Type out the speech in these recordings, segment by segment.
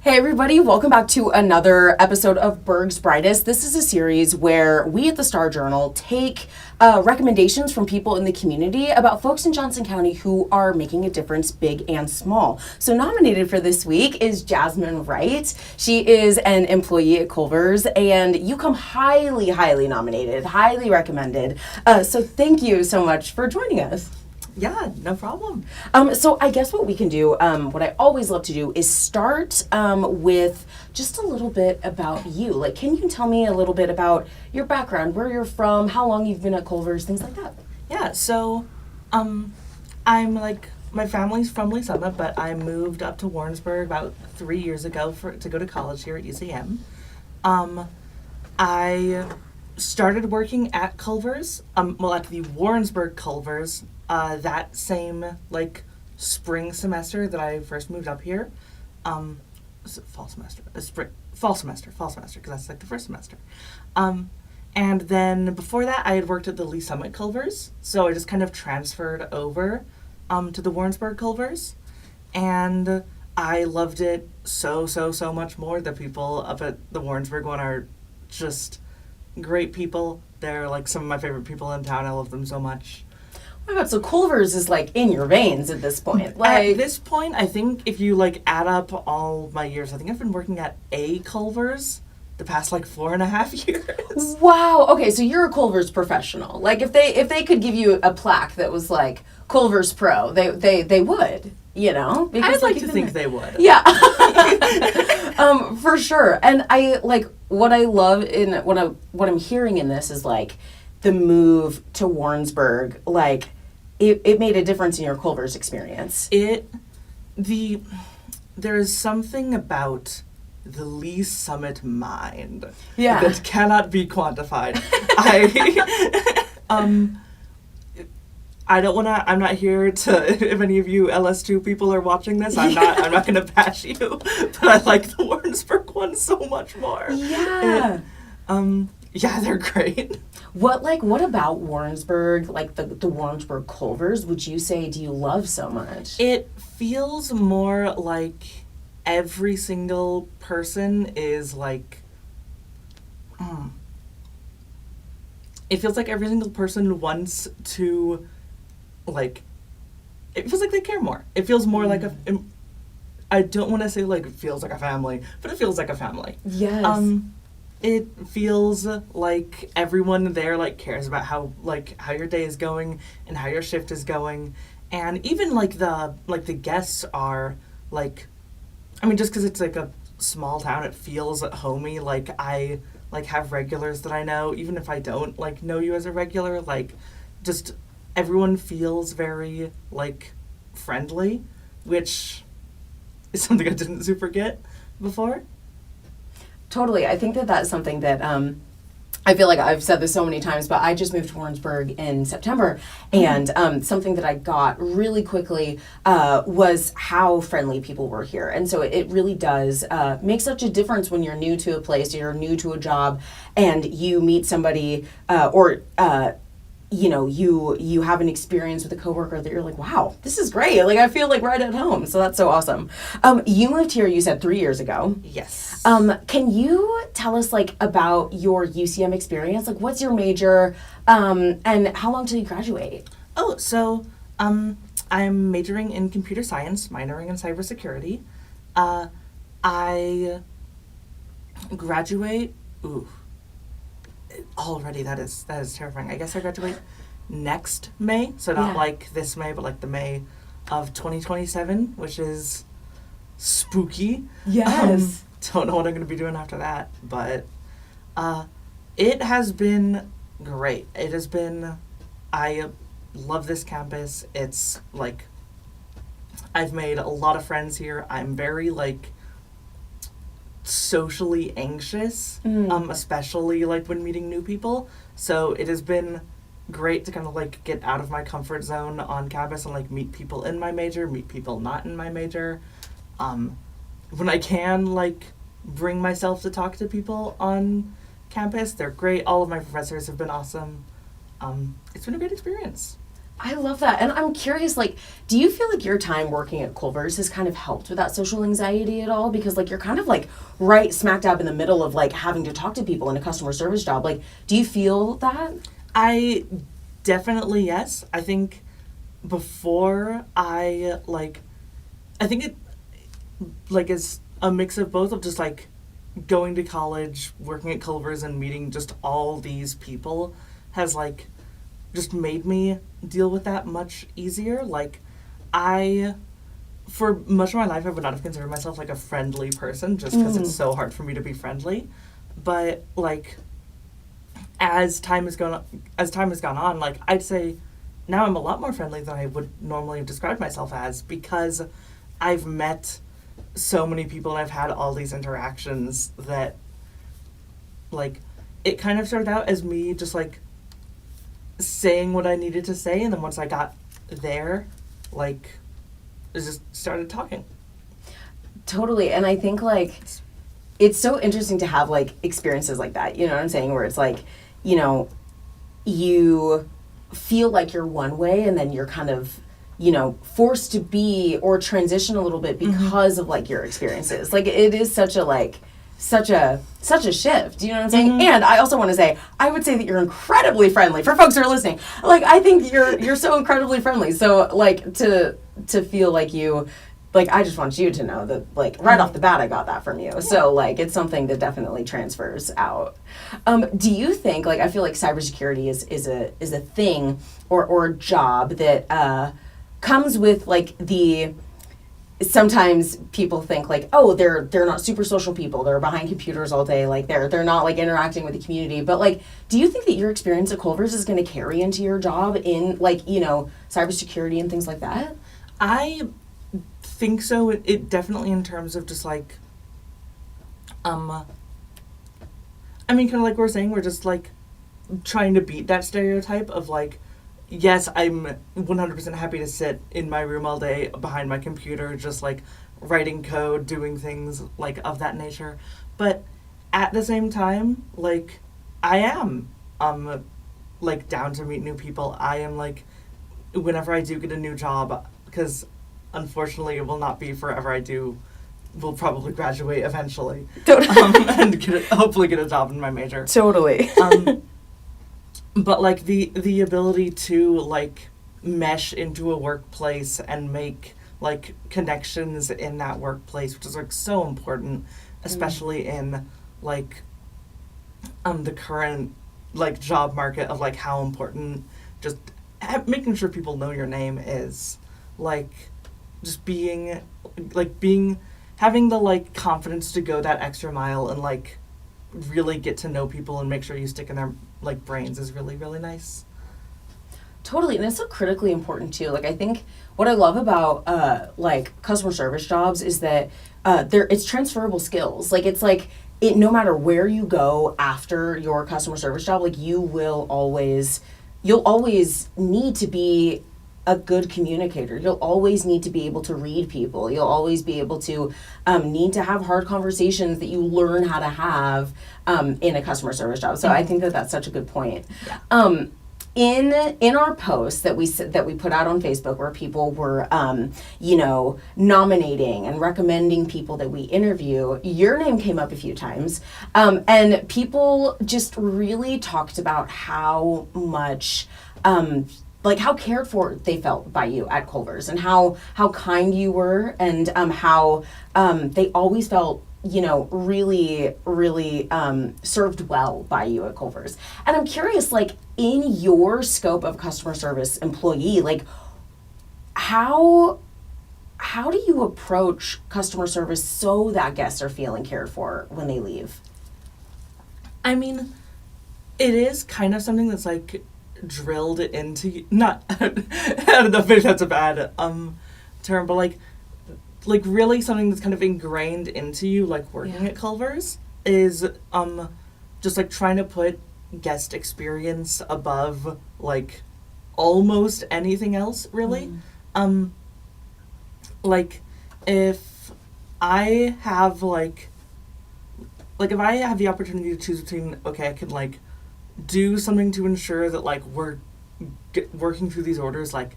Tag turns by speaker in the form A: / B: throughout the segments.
A: Hey everybody, welcome back to another episode of Burg's Brightest. This is a series where we at the Star Journal take recommendations from people in the community about folks in Johnson County who are making a difference, big and small. So nominated for this week is Jasmine Wright. She is an employee at Culver's, and you come highly, highly nominated, highly recommended. So thank you so much for joining us.
B: Yeah, no problem.
A: So I guess what we can do, what I always love to do, is start with just a little bit about you. Like, can you tell me a little bit about your background, where you're from, how long you've been at Culver's, things like that?
B: Yeah, so I'm like, my family's from Lee Summit, but I moved up to Warrensburg about 3 years ago to go to college here at UCM. I started working at Culver's, at the Warrensburg Culver's, that same, spring semester that I first moved up here. Was it fall semester? Fall semester, because that's, the first semester. And then before that, I had worked at the Lee Summit Culver's, so I just kind of transferred over, to the Warrensburg Culver's, and I loved it so much more. The people up at the Warrensburg one are just great people. They're, some of my favorite people in town. I love them so much.
A: Oh my God, so Culver's is in your veins at this point.
B: At this point, I think if you add up all my years, I think I've been working at a Culver's the past 4.5 years.
A: Wow. Okay, so you're a Culver's professional. If they could give you a plaque that was Culver's Pro, they would,
B: Because I'd like to think they would.
A: Yeah. For sure. And I what I love in what I'm hearing in this is the move to Warrensburg, it made a difference in your Culver's experience.
B: There is something about the Lee Summit mind
A: that
B: cannot be quantified. I'm not here to, if any of you LS2 people are watching this, I'm not gonna bash you, but I like the Warrensburg one so much more.
A: Yeah.
B: Yeah, they're great.
A: What about Warrensburg, the Warrensburg Culver's, would you say do you love so much?
B: It feels more like every single person is it feels like every single person wants to, it feels like they care more. It feels more like I don't want to say it feels like a family, but it feels like a family.
A: Yes.
B: It feels like everyone there cares about how your day is going and how your shift is going, and even the guests are just because it's a small town, it feels homey. I have regulars that I know, even if I don't know you as a regular. Just everyone feels very friendly, which is something I didn't super get before.
A: Totally. I think that's something that I feel like I've said this so many times, but I just moved to Warrensburg in September, and something that I got really quickly was how friendly people were here. And so it really does make such a difference when you're new to a place, or you're new to a job, and you meet somebody you have an experience with a coworker that you're wow, this is great. I feel right at home. So that's so awesome. You moved here, you said 3 years ago.
B: Yes.
A: Can you tell us about your UCM experience? What's your major, and how long till you graduate?
B: Oh, so I'm majoring in computer science, minoring in cybersecurity. I graduate. Ooh. Already, that is terrifying. I guess I graduate next May, so not this May, but the May of 2027, which is spooky.
A: Yes.
B: Don't know what I'm going to be doing after that, but it has been great. It has been, I love this campus. It's I've made a lot of friends here. I'm very socially anxious, especially when meeting new people. So it has been great to kind of get out of my comfort zone on campus and meet people in my major, meet people not in my major. When I can bring myself to talk to people on campus, they're great. All of my professors have been awesome. It's been a great experience.
A: I love that. And I'm curious, like, do you feel like your time working at Culver's has kind of helped with that social anxiety at all? Because, like, you're kind of, like, right smack dab in the middle of, like, having to talk to people in a customer service job. Like, do you feel that?
B: I definitely, yes. I think before I think it, like, is a mix of both of just, like, going to college, working at Culver's, and meeting just all these people has, like, just made me deal with that much easier. Like, for much of my life, I would not have considered myself, like, a friendly person just because it's so hard for me to be friendly. But, like, as time has gone on, like, I'd say now I'm a lot more friendly than I would normally have described myself as, because I've met so many people and I've had all these interactions that, like, it kind of started out as me just, like, saying what I needed to say, and then once I got there, like, I just started talking.
A: Totally. And I think, like, it's so interesting to have, like, experiences like that, you know what I'm saying, where it's like, you know, you feel like you're one way and then you're kind of, you know, forced to be or transition a little bit because of, like, your experiences. Like, it is such a shift, you know what I'm saying? And I also want to say, I would say that you're incredibly friendly for folks who are listening. Like, I think you're so incredibly friendly. So, like, to feel like you, like, I just want you to know that, like, right off the bat, I got that from you. So, like, it's something that definitely transfers out. Do you think, like, I feel like cybersecurity is a thing or a job that comes with, like, sometimes people think, like, oh, they're not super social people, they're behind computers all day, like, they're not, like, interacting with the community. But, like, do you think that your experience at Culver's is going to carry into your job in, like, you know, cybersecurity and things like that?
B: I think so. It definitely, in terms of just, like, I mean, kind of like we were saying, we're just, like, trying to beat that stereotype of, like, yes, I'm 100% happy to sit in my room all day behind my computer, just, like, writing code, doing things, like, of that nature. But at the same time, like, I am, like, down to meet new people. I am, like, whenever I do get a new job, because unfortunately it will not be forever, will probably graduate eventually. And hopefully get a job in my major.
A: Totally.
B: But, like, the ability to, like, mesh into a workplace and make, like, connections in that workplace, which is, like, so important, especially in, like, the current, like, job market of, like, how important just making sure people know your name is. Like, just having the, like, confidence to go that extra mile and, like, really get to know people and make sure you stick in their, like, brains is really, really nice.
A: Totally, and it's so critically important too. Like, I think what I love about like, customer service jobs is that it's transferable skills. Like, it's like, no matter where you go after your customer service job, like, you'll always need to be a good communicator. You'll always need to be able to read people. You'll always be able to need to have hard conversations that you learn how to have in a customer service job. So I think that that's such a good point.
B: Yeah.
A: In our post that we put out on Facebook, where people were you know, nominating and recommending people that we interview, your name came up a few times, and people just really talked about how much like, how cared for they felt by you at Culver's, and how kind you were, and how they always felt, you know, really, really served well by you at Culver's. And I'm curious, like, in your scope of customer service employee, like, how do you approach customer service so that guests are feeling cared for when they leave?
B: I mean, it is kind of something that's, like, drilled into, not, I don't know if that's a bad term, but, like really something that's kind of ingrained into you, like, working at Culver's, is just, like, trying to put guest experience above, like, almost anything else, really. Like, if I have, like, if I have the opportunity to choose between, okay, I could, like, do something to ensure that, like, we're working through these orders like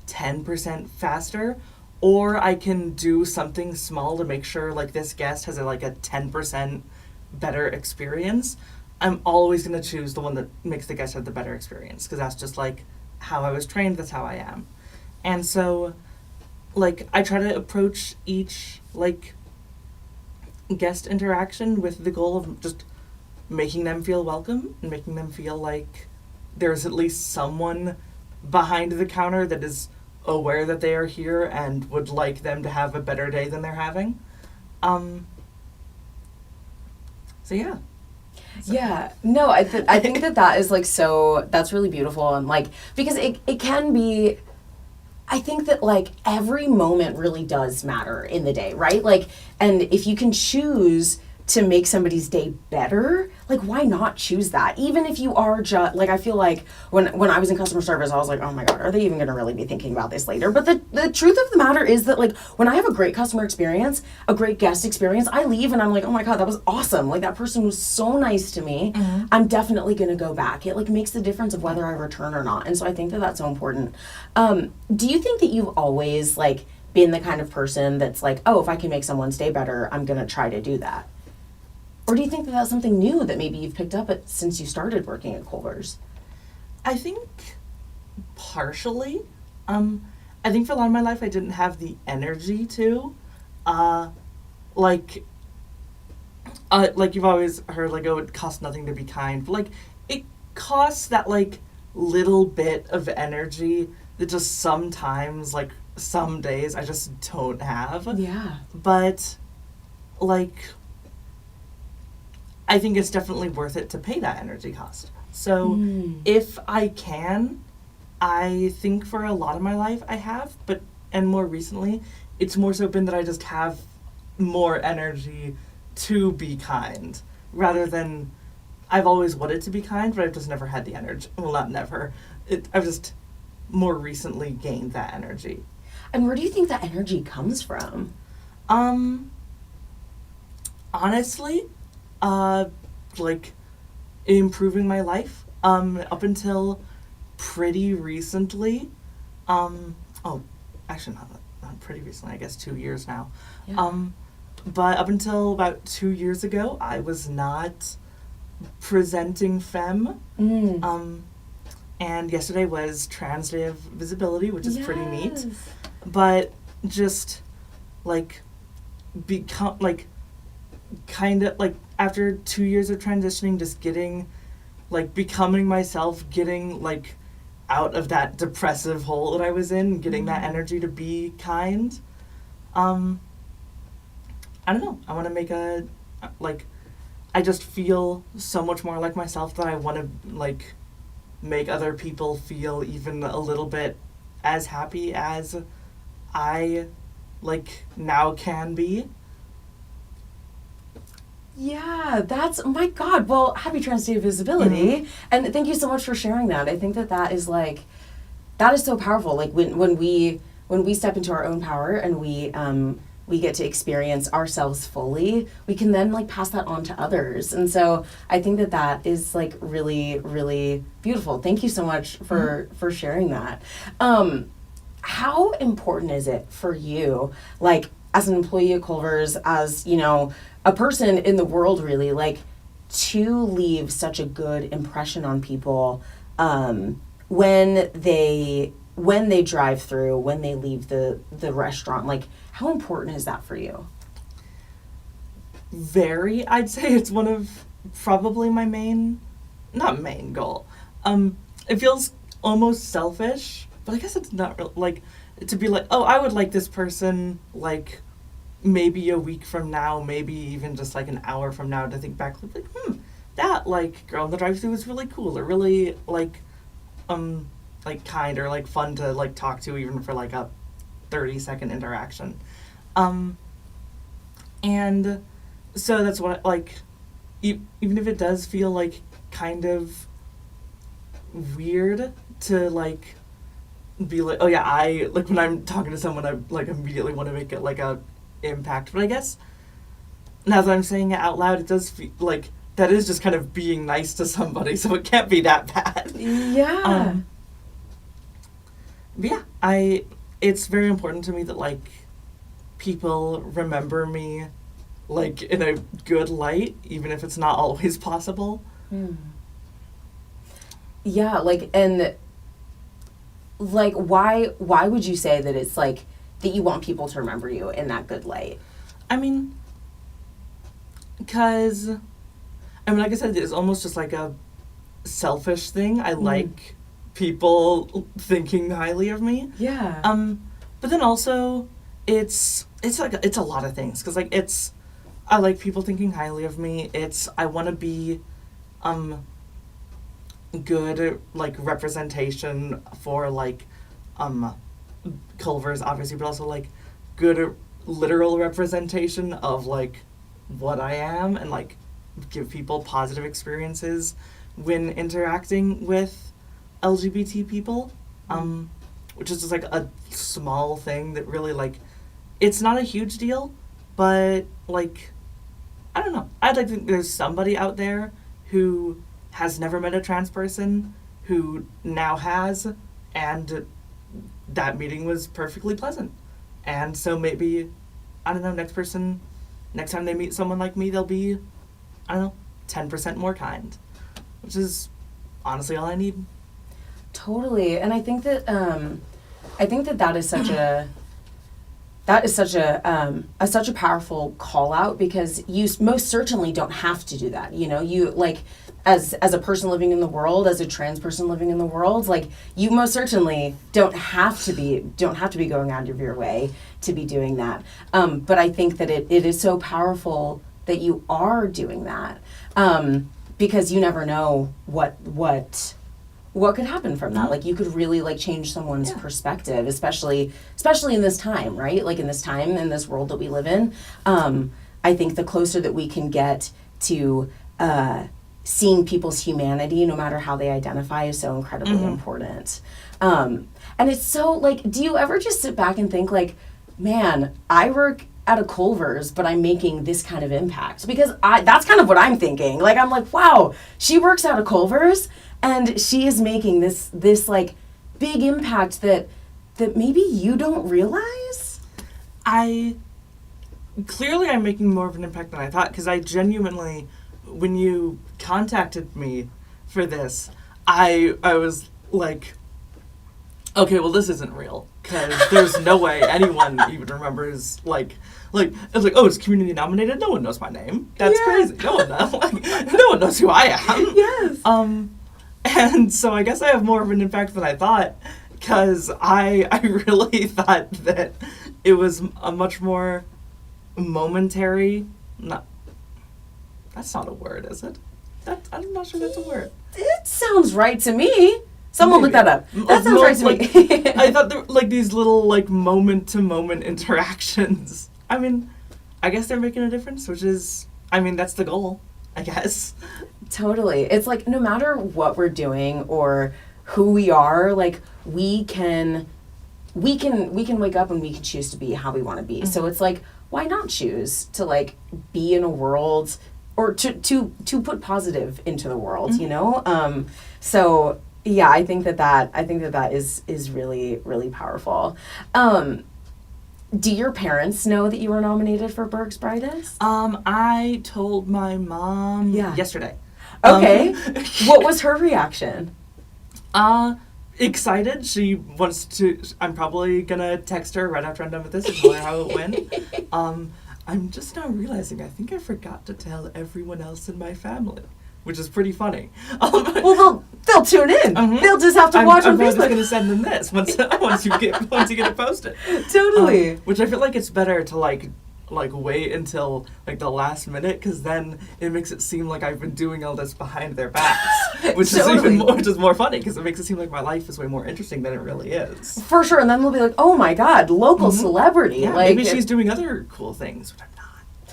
B: 10% faster, or I can do something small to make sure like this guest has like a 10% better experience. I'm always going to choose the one that makes the guest have the better experience, because that's just like how I was trained, that's how I am. And so like I try to approach each like guest interaction with the goal of just making them feel welcome and making them feel like there's at least someone behind the counter that is aware that they are here and would like them to have a better day than they're having. So yeah.
A: Yeah, no, I think that is like that's really beautiful, and like because it can be. I think that like every moment really does matter in the day, right? Like, and if you can choose to make somebody's day better, like why not choose that? Even if you are just like, I feel like when I was in customer service, I was like, oh my God, are they even gonna really be thinking about this later? But the truth of the matter is that like when I have a great customer experience, a great guest experience, I leave and I'm like, oh my God, that was awesome. Like that person was so nice to me. Mm-hmm. I'm definitely gonna go back. It like makes the difference of whether I return or not. And so I think that that's so important. Do you think that you've always like been the kind of person that's like, oh, if I can make someone's day better, I'm gonna try to do that? Or do you think that that's something new that maybe you've picked up since you started working at Culver's?
B: I think partially. I think for a lot of my life I didn't have the energy to. Like you've always heard, like, oh, it costs nothing to be kind. But, like, it costs that, like, little bit of energy that just sometimes, like, some days I just don't have.
A: Yeah.
B: But, like, I think it's definitely worth it to pay that energy cost. So if I can, I think for a lot of my life I have, and more recently, it's more so been that I just have more energy to be kind, rather than I've always wanted to be kind, but I've just never had the energy. Well, not never. I've just more recently gained that energy.
A: And where do you think that energy comes from?
B: Honestly, like improving my life. Up until pretty recently. Actually not pretty recently, I guess 2 years now. Yeah. But up until about 2 years ago, I was not presenting femme. And yesterday was Trans Day of Visibility, which is pretty neat. But just like kind of like after 2 years of transitioning, just getting like becoming myself, getting like out of that depressive hole that I was in, getting that energy to be kind. I don't know. I want to make I just feel so much more like myself that I want to like make other people feel even a little bit as happy as I like now can be.
A: Yeah, that's, oh my God. Well, happy Trans Day of Visibility. And thank you so much for sharing that. I think that is like, that is so powerful. Like when we step into our own power and we get to experience ourselves fully, we can then like pass that on to others. And so I think that is like really, really beautiful. Thank you so much for sharing that. How important is it for you, like as an employee at Culver's, as, you know, a person in the world really, like to leave such a good impression on people when they drive through, when they leave the restaurant? Like, how important is that for you?
B: Very. I'd say it's one of probably my not main goal. It feels almost selfish, but I guess it's not like to be like, oh, I would like this person like maybe a week from now, maybe even just like an hour from now, to think back like, that like girl in the drive-thru was really cool, or really like kind, or like fun to like talk to, even for like a 30-second interaction. And so that's what like even if it does feel like kind of weird to like be like, oh yeah, I like when I'm talking to someone, I like immediately want to make it like a impact. But I guess now that I'm saying it out loud, it does feel like that is just kind of being nice to somebody, so it can't be that bad.
A: Yeah.
B: yeah, it's very important to me that, like, people remember me, like, in a good light, even if it's not always possible.
A: Yeah, like, and like, why would you say that it's like that you want people to remember you in that good light?
B: I mean, because, like I said, it's almost just like a selfish thing. I like people thinking highly of me.
A: Yeah.
B: But then also, it's a lot of things. Because, like, I like people thinking highly of me. I want to be, good, like, representation for, like, Culver's, obviously, but also, like, good literal representation of, like, what I am, and, like, give people positive experiences when interacting with LGBT people, which is just, like, a small thing that really, like, it's not a huge deal, but, like, I don't know. I'd like to think there's somebody out there who has never met a trans person who now has, and that meeting was perfectly pleasant. And so maybe, I don't know, next time they meet someone like me, they'll be, I don't know, 10% more kind, which is honestly all I need.
A: Totally. And I think that that is such a such a powerful call out, because you most certainly don't have to do that. You know, you, like, as a person living in the world, as a trans person living in the world, like, you most certainly don't have to be going out of your way to be doing that. But I think that it is so powerful that you are doing that, because you never know what could happen from that. Like, you could really, like, change someone's perspective, especially in this time, right? Like, in this world that we live in. I think the closer that we can get to seeing people's humanity, no matter how they identify, is so incredibly important. And it's so, like, do you ever just sit back and think, like, man, I work at a Culver's, but I'm making this kind of impact? Because that's kind of what I'm thinking. Like, I'm like, wow, she works at a Culver's, and she is making this like big impact that maybe you don't realize.
B: I'm making more of an impact than I thought, because I genuinely, when you contacted me for this, I was like, okay, well, this isn't real, because there's no way anyone even remembers, like it's like, oh, it's community nominated. No one knows my name. That's crazy. No one knows. Like, no one knows who I am.
A: Yes.
B: And so I guess I have more of an impact than I thought, because I really thought that it was a much more momentary. That's not a word, is it? I'm not sure that's a word.
A: It sounds right to me. Someone look that up. That sounds right to me.
B: I thought there were, like, these little, like, moment-to-moment interactions. I mean, I guess they're making a difference, which is, I mean, that's the goal, I guess.
A: Totally. It's like, no matter what we're doing or who we are, like, we can wake up and we can choose to be how we want to be. So it's like, why not choose to, like, be in a world, or to put positive into the world, you know? So yeah, I think that is really, really powerful. Do your parents know that you were nominated for Burg's Brightest?
B: I told my mom yesterday.
A: Okay. What was her reaction?
B: Excited. She wants to. I'm probably gonna text her right after I'm done with this and tell her how it went. I'm just now realizing I think I forgot to tell everyone else in my family, which is pretty funny.
A: Well, they'll tune in. They'll just have to watch on Facebook.
B: I'm just gonna send them this once you get it posted.
A: Totally.
B: Which I feel like it's better to like wait until, like, the last minute, because then it makes it seem like I've been doing all this behind their backs, which is more funny, because it makes it seem like my life is way more interesting than it really is.
A: For sure. And then they'll be like, oh my God, local celebrity.
B: Yeah,
A: like,
B: maybe she's doing other cool things, but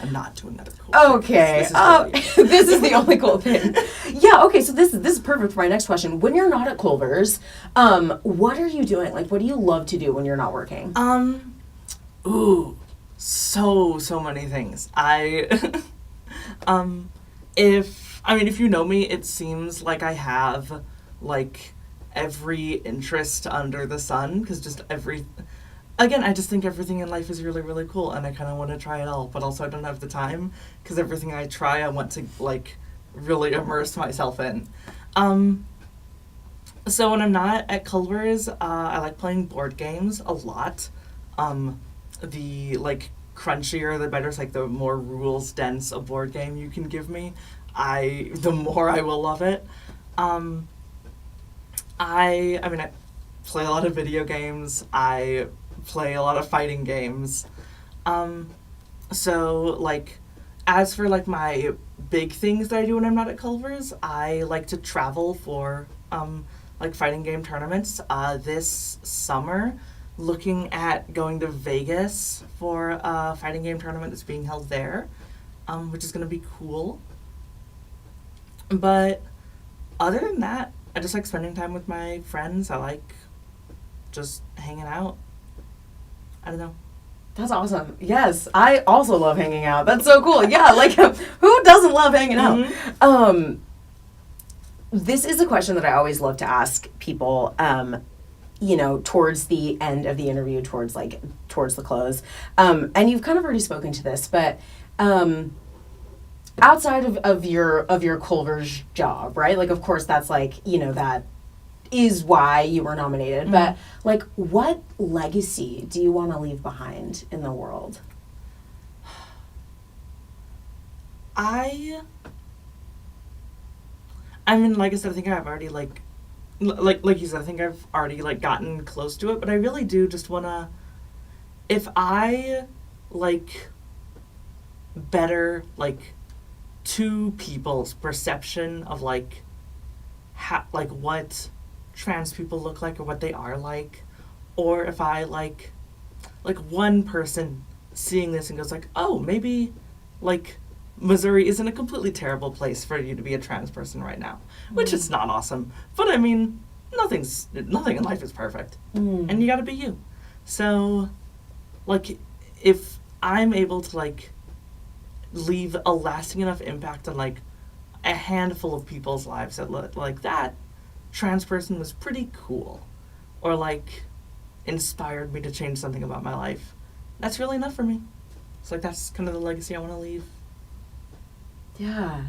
B: I'm not doing other cool things.
A: Okay. This is the only cool thing. Yeah, okay, so this is perfect for my next question. When you're not at Culver's, what are you doing? Like, what do you love to do when you're not working?
B: So many things. If you know me, it seems like I have, like, every interest under the sun, because again, I just think everything in life is really, really cool, and I kind of want to try it all, but also I don't have the time, because everything I try, I want to, like, really immerse myself in. So when I'm not at Culver's, I like playing board games a lot. The, like, crunchier the better. It's like the more rules dense a board game you can give me, the more I will love it. I mean, I play a lot of video games. I play a lot of fighting games. So, like, as for, like, my big things that I do when I'm not at Culver's, I like to travel for, like, fighting game tournaments. This summer, looking at going to Vegas for a fighting game tournament that's being held there, which is going to be cool. But other than that, I just like spending time with my friends. I like just hanging out. I don't know.
A: That's awesome. Yes, I also love hanging out. That's so cool. Yeah, like, who doesn't love hanging out?
B: Mm-hmm.
A: This is a question that I always love to ask people, you know, towards the end of the interview, towards the close. And you've kind of already spoken to this, but outside of your Culver's job, right? Like, of course, that's like, you know, that is why you were nominated. Mm-hmm. But, like, what legacy do you want to leave behind in the world?
B: I mean, like I said, I think I've already, like you said, I think I've already, like, gotten close to it, but I really do just want to, if I, like, better, like, two people's perception of, like, like, what trans people look like or what they are like, or if I, like, one person seeing this and goes, like, oh, maybe, like, Missouri isn't a completely terrible place for you to be a trans person right now, which is not awesome. But I mean, nothing in life is perfect, and you gotta be you. So, like, if I'm able to, like, leave a lasting enough impact on, like, a handful of people's lives that like that trans person was pretty cool, or, like, inspired me to change something about my life, that's really enough for me. It's like, that's kind of the legacy I want to leave.
A: Yeah.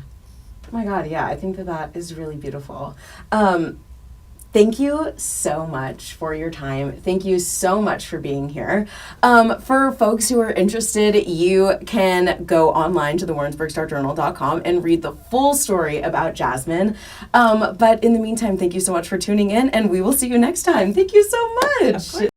A: Oh my God, yeah, I think that is really beautiful. Thank you so much for your time. Thank you so much for being here. For folks who are interested, you can go online to the WarrensburgStarJournal.com and read the full story about Jasmine. But in the meantime, thank you so much for tuning in, and we will see you next time. Thank you so much.